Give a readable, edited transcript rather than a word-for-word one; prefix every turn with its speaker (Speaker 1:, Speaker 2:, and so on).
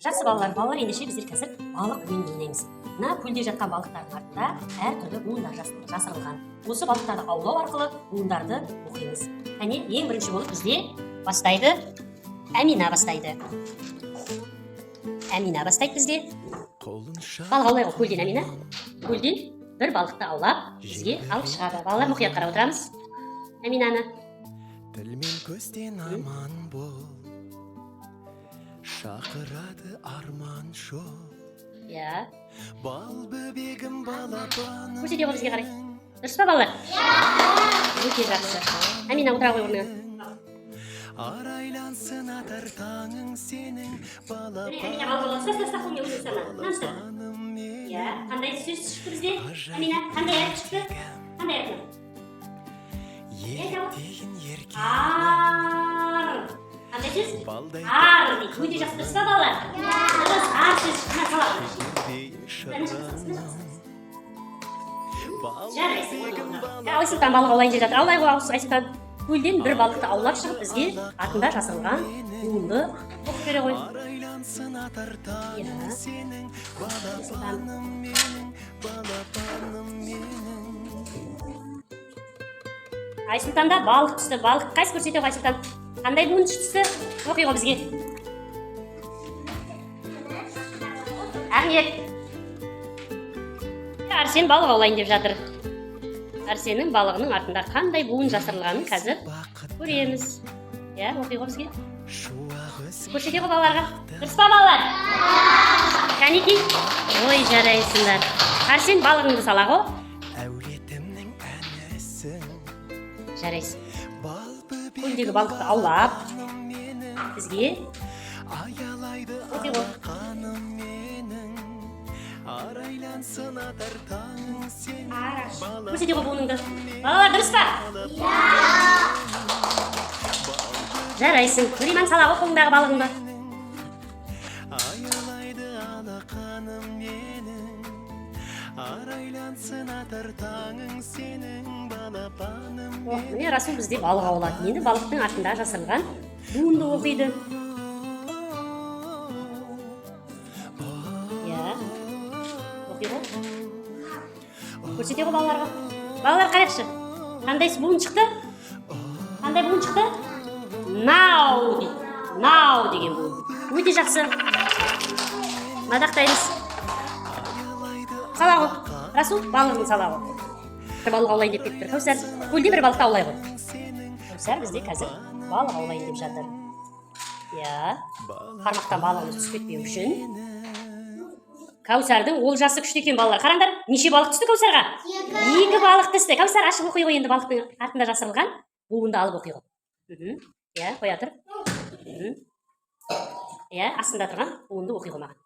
Speaker 1: Жақсы балалар, ендеше біздер қазір балық ойынын ойнаймыз. Мына көлде жатқан балықтардың артында әртүрлі буындар жасырылған. Осы балықтарды аулау арқылы буындарды оқимыз. Кәне, ең бірінші болып бізде бастайды Әмина бастайды. Әмина бастайды бізде. Балық аулайғы көлден Әмина. Көлден бір балықты аулап, бізге алып шығады. Балалар, мұқият қарап отырамыз. Әминаны.
Speaker 2: Тілмен көзден аман бол, шақырады арман жол.
Speaker 1: Я.
Speaker 2: Бал бөбегім балапаным.
Speaker 1: Көрсете ғой бізге қарай. Дұрыс па балалар? Өте жақсы. Әмина, отыра ғой орныңа.
Speaker 2: Арайлансын атар таңың сенің
Speaker 1: Әмина, балапаным мен. Я, қандай сөз шықты бізде? Әмина, қандай әріп шықты? Қандай әріп?
Speaker 2: Ертеген ерке.
Speaker 1: Ар. Қандай сөз? Ар дейді. Өте жақсы, дұрыс па балалар? Дұрыс, ар сөз шыққан салады. Жарайсың. Айсұлтан балық аулайын деп жатыр. Аулай ғой Айсұлтан. Көлден бір балықты аулап шығып, бізге артында жасырылған буынды оқып бере ғой.
Speaker 2: Арайлансын атар таңың сенің балапаным менің, балапаным менің.
Speaker 1: Айсұлтанда балық түсті. Балық қайсы көрсете ғой Айсұлтан? Қандай буын түсті? Оқи ғой бізге. Ахмет. Арсен балық аулайын деп жатыр. Арсеннің балығының артында қандай буын жасырылғанын қазір көреміз. Я, оқи ғой бізге. Көрсете ғой балаларға. Дұрыс па балалар? Кәнеки. Ой, жарайсыңдар. Арсен балығыңды сала ғой.
Speaker 2: Әулетімнің әнісің.
Speaker 1: Жарайсың. Көлдегі балықты аулап бізге оқи ғой.
Speaker 2: Арайлансын атар таңың сенің.
Speaker 1: Көрсете ғой буыныңды. Балалар, дұрыс па? Жарайсың. Күлейман сала ғой қолыңдағы балығыңды.
Speaker 2: Аялайды алақаным менің. Арайлансын атар таңың сенің, балапаным менің.
Speaker 1: Міне Расул бізде балық аулады. Енді балықтың артында жасырылған буынды оқиды. Көрсете ғой балаларға. Балалар қарайықшы. Қандай буын шықты? Қандай буын шықты? Нау дейді. Нау деген буын. Өте жақсы. Мадақтаймыз. Сала ғой. Расул, балығын сала ғой. Бір балық аулайын деп кетті. Кәусар, көлде бір балықты аулай ғой. Кәусар бізде қазір балық аулайын деп жатыр. Я, қармақтан балығымыз түсіп кетпеу үшін Кәусардың олжасы күшті екен балалар. Қараңдар, неше балық түсті Кәусарға? 2 балық түсті. Кәусар, ашып оқи ғой енді балықтың артында жасырылған буынды алып оқи ғой. Я, қоя тұр. Я, астында тұрған буынды оқи ғой маған.